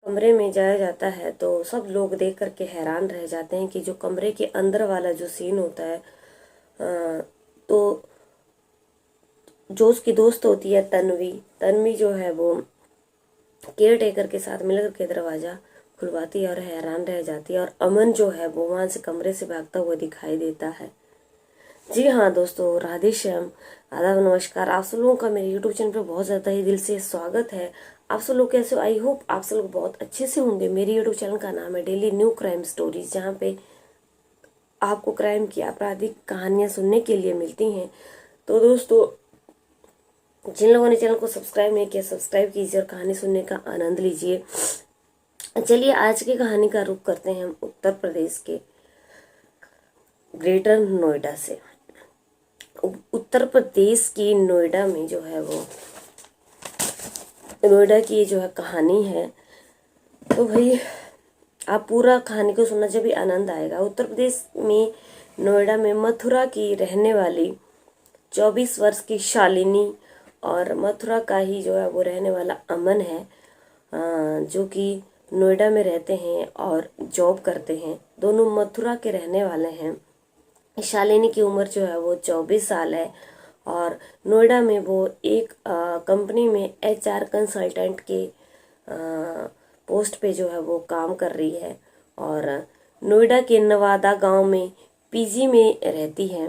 कमरे में जाया जाता है तो सब लोग देख करके हैरान रह जाते हैं कि जो कमरे के अंदर वाला जो सीन होता है, तो जो उसकी दोस्त होती है तन्वी, तन्वी जो है वो केयर टेकर के साथ मिलकर के दरवाज़ा खुलवाती है और हैरान रह जाती है, और अमन जो है वो वहाँ से कमरे से भागता हुआ दिखाई देता है। जी हाँ दोस्तों, राधे श्याम, आदाब, नमस्कार। आप सब लोगों का मेरे यूट्यूब चैनल पर बहुत ज़्यादा ही दिल से स्वागत है। आप सब लोग कैसे हो? आई होप आप सब लोग बहुत अच्छे से होंगे। मेरे यूट्यूब चैनल का नाम है डेली न्यू क्राइम स्टोरीज, जहाँ पे आपको क्राइम की आपराधिक कहानियाँ सुनने के लिए मिलती हैं। तो दोस्तों, जिन लोगों ने चैनल को सब्सक्राइब नहीं किया, सब्सक्राइब कीजिए और कहानी सुनने का आनंद लीजिए। चलिए आज की कहानी का रुख करते हैं हम उत्तर प्रदेश के ग्रेटर नोएडा से। उत्तर प्रदेश की नोएडा में जो है वो नोएडा की जो है कहानी है, तो भाई आप पूरा कहानी को सुनना, जब भी आनंद आएगा। उत्तर प्रदेश में नोएडा में मथुरा की रहने वाली 24 वर्ष की शालिनी और मथुरा का ही जो है वो रहने वाला अमन है, जो कि नोएडा में रहते हैं और जॉब करते हैं। दोनों मथुरा के रहने वाले हैं। शालिनी की उम्र जो है वो 24 साल है और नोएडा में वो एक कंपनी में HR कंसल्टेंट के पोस्ट पे जो है वो काम कर रही है, और नोएडा के नवादा गांव में PG में रहती है।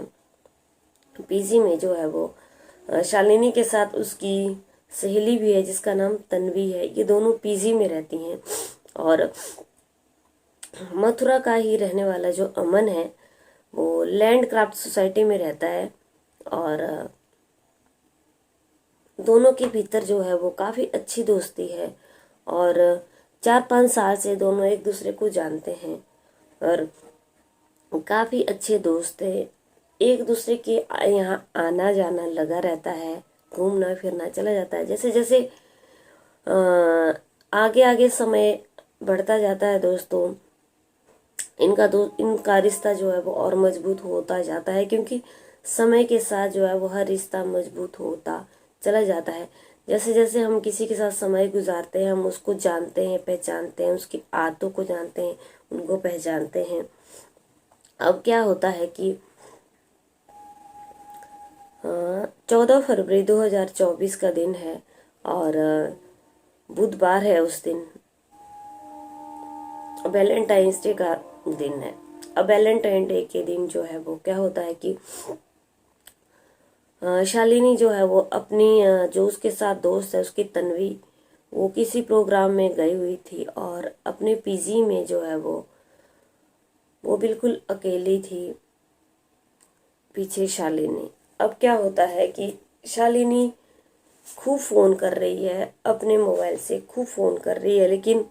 PG में जो है वो शालिनी के साथ उसकी सहेली भी है जिसका नाम तन्वी है। ये दोनों PG में रहती हैं, और मथुरा का ही रहने वाला जो अमन है वो लैंड क्राफ्ट सोसाइटी में रहता है, और दोनों के भीतर जो है वो काफ़ी अच्छी दोस्ती है, और 4-5 साल से दोनों एक दूसरे को जानते हैं और काफ़ी अच्छे दोस्त हैं। एक दूसरे के यहाँ आना जाना लगा रहता है, घूमना फिरना चला जाता है। जैसे जैसे आगे आगे समय बढ़ता जाता है दोस्तों, इनका रिश्ता जो है वो और मजबूत होता जाता है, क्योंकि समय के साथ जो है वो हर रिश्ता मजबूत होता चला जाता है। जैसे जैसे हम किसी के साथ समय गुजारते हैं, हम उसको जानते हैं, पहचानते हैं, उसकी आदतों को जानते हैं, उनको पहचानते हैं। अब क्या होता है कि 14 फरवरी 2024 का दिन है और बुधवार है। उस दिन वैलेंटाइंस डे का दिन है। अब वैलेंटाइन डे के दिन जो है वो क्या होता है कि शालिनी जो है वो अपनी जो उसके साथ दोस्त है उसकी तन्वी, वो किसी प्रोग्राम में गई हुई थी और अपने PG में जो है वो बिल्कुल अकेली थी। पीछे शालिनी। अब क्या होता है कि शालिनी खूब फ़ोन कर रही है, अपने मोबाइल से खूब फ़ोन कर रही है, लेकिन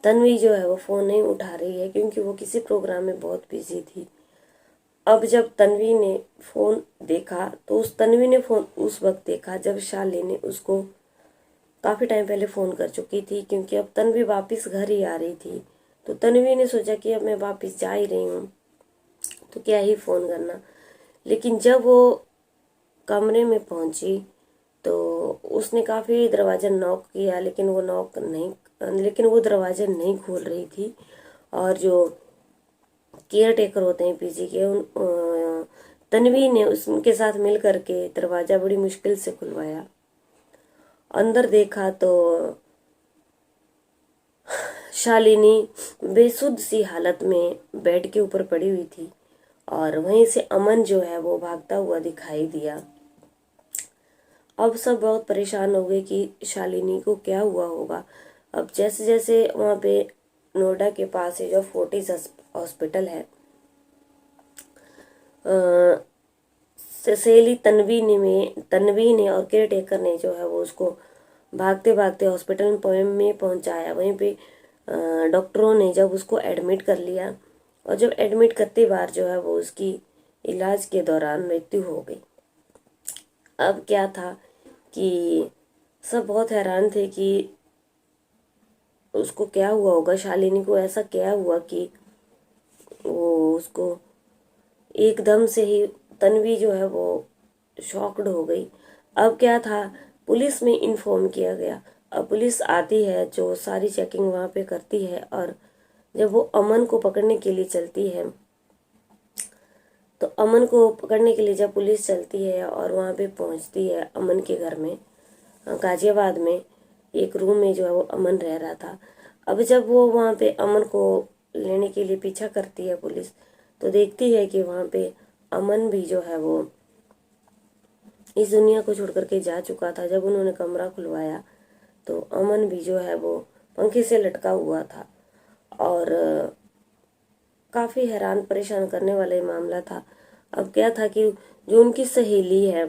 तन्वी जो है वो फ़ोन नहीं उठा रही है क्योंकि वो किसी प्रोग्राम में बहुत बिजी थी। अब जब तन्वी ने फ़ोन देखा तो तन्वी ने फ़ोन उस वक्त देखा जब शालिनी उसको काफ़ी टाइम पहले फ़ोन कर चुकी थी, क्योंकि अब तन्वी वापस घर ही आ रही थी। तो तन्वी ने सोचा कि अब मैं वापस जा ही रही हूँ तो क्या ही फ़ोन करना। लेकिन जब वो कमरे में पहुंची तो उसने काफ़ी दरवाज़ा नॉक किया, लेकिन वो दरवाज़ा नहीं खोल रही थी। और जो केयर टेकर होते हैं PG के, तन्वी ने उनके साथ मिल करके दरवाज़ा बड़ी मुश्किल से खुलवाया। अंदर देखा तो शालिनी बेसुध सी हालत में बेड के ऊपर पड़ी हुई थी, और वहीं से अमन जो है वो भागता हुआ दिखाई दिया। अब सब बहुत परेशान हो गए कि शालिनी को क्या हुआ होगा। अब जैसे जैसे वहाँ पे नोएडा के पास है जो फोर्टिस हॉस्पिटल है, सहेली तन्वी ने और केयर टेकर ने जो है वो उसको भागते भागते हॉस्पिटल में पहुंचाया। वहीं पे डॉक्टरों ने जब उसको एडमिट कर लिया, और जब एडमिट करते बार जो है वो उसकी इलाज के दौरान मृत्यु हो गई। अब क्या था कि सब बहुत हैरान थे कि उसको क्या हुआ होगा, शालिनी को ऐसा क्या हुआ कि वो उसको एकदम से ही तन्वी जो है वो शॉक्ड हो गई। अब क्या था, पुलिस में इन्फॉर्म किया गया। पुलिस आती है जो सारी चेकिंग वहाँ पे करती है, और जब वो अमन को पकड़ने के लिए चलती है, तो अमन को पकड़ने के लिए जब पुलिस चलती है और वहाँ पे पहुँचती है अमन के घर में, गाजियाबाद में एक रूम में जो है वो अमन रह रहा था। अब जब वो वहाँ पे अमन को लेने के लिए पीछा करती है पुलिस, तो देखती है कि वहाँ पे अमन भी जो है वो इस दुनिया को छोड़ करके जा चुका था। जब उन्होंने कमरा खुलवाया तो अमन भी जो है वो पंखे से लटका हुआ था, और काफ़ी हैरान परेशान करने वाला ये मामला था। अब क्या था कि जो उनकी सहेली है,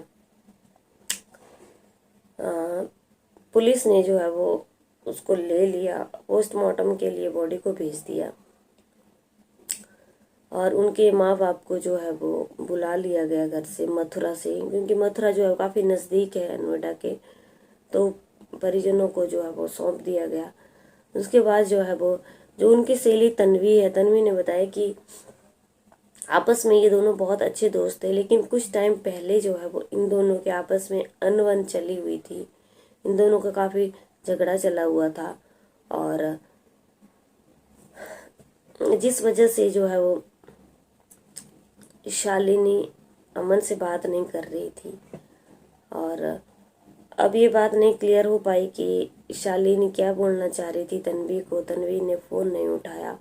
पुलिस ने जो है वो उसको ले लिया, पोस्टमार्टम के लिए बॉडी को भेज दिया, और उनके माँ बाप को जो है वो बुला लिया गया घर से, मथुरा से, क्योंकि मथुरा जो है काफ़ी नज़दीक है नोएडा के। तो परिजनों को जो है वो सौंप दिया गया। उसके बाद जो है वो जो उनकी सहेली तन्वी है, तन्वी ने बताया कि आपस में ये दोनों बहुत अच्छे दोस्त थे, लेकिन कुछ टाइम पहले जो है वो इन दोनों के आपस में अनबन चली हुई थी। इन दोनों का काफ़ी झगड़ा चला हुआ था, और जिस वजह से जो है वो शालिनी अमन से बात नहीं कर रही थी। और अब ये बात नहीं क्लियर हो पाई कि शालिनी क्या बोलना चाह रही थी तन्वी को। तन्वी ने फ़ोन नहीं उठाया,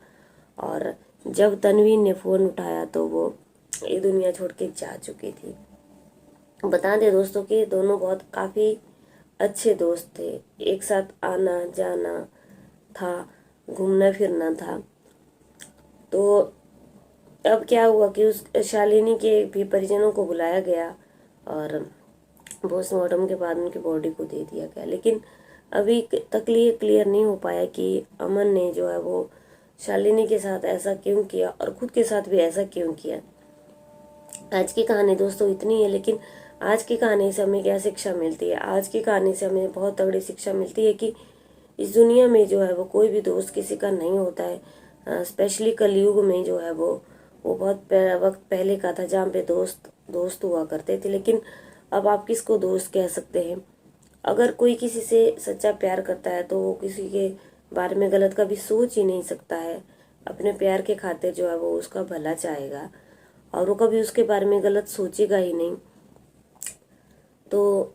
और जब तन्वी ने फ़ोन उठाया तो वो ये दुनिया छोड़ के जा चुकी थी। बता दें दोस्तों कि दोनों बहुत काफ़ी अच्छे दोस्त थे, एक साथ आना जाना था, घूमना फिरना था। तो अब क्या हुआ कि उस शालिनी के भी परिजनों को बुलाया गया, और पोस्टमार्टम के बाद उनकी बॉडी को दे दिया गया। लेकिन अभी तक ये क्लियर नहीं हो पाया कि अमन ने जो है वो शालिनी के साथ ऐसा क्यों किया, और खुद के साथ भी ऐसा क्यों किया। आज की कहानी दोस्तों इतनी है, लेकिन आज की कहानी से हमें क्या शिक्षा मिलती है? आज की कहानी से हमें बहुत तगड़ी शिक्षा मिलती है कि इस दुनिया में जो है वो कोई भी दोस्त किसी का नहीं होता है। स्पेशली कलयुग में जो है वो बहुत वक्त पहले का था जहाँ पे दोस्त दोस्त हुआ करते थे, लेकिन अब आप किसको दोस्त कह सकते हैं? अगर कोई किसी से सच्चा प्यार करता है तो वो किसी के बारे में गलत कभी सोच ही नहीं सकता है। अपने प्यार के खातिर जो है वो उसका भला चाहेगा, और वो कभी उसके बारे में गलत सोचेगा ही नहीं। तो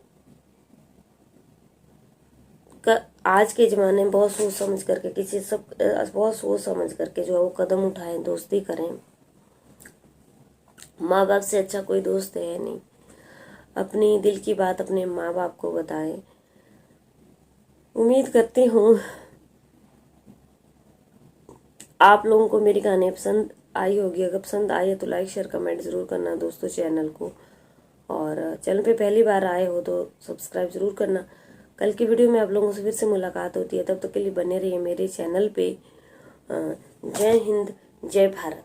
आज के ज़माने में बहुत सोच समझ करके बहुत सोच समझ करके जो है वो कदम उठाएं, दोस्ती करें। माँ बाप से अच्छा कोई दोस्त है नहीं। अपनी दिल की बात अपने माँ बाप को बताएं। उम्मीद करती हूँ आप लोगों को मेरी कहानी पसंद आई होगी। अगर पसंद आई है तो लाइक शेयर कमेंट ज़रूर करना दोस्तों चैनल को, और चैनल पे पहली बार आए हो तो सब्सक्राइब ज़रूर करना। कल की वीडियो में आप लोगों से फिर से मुलाकात होती है, तब तक के लिए बने रहिए मेरे चैनल पे। जय हिंद, जय भारत।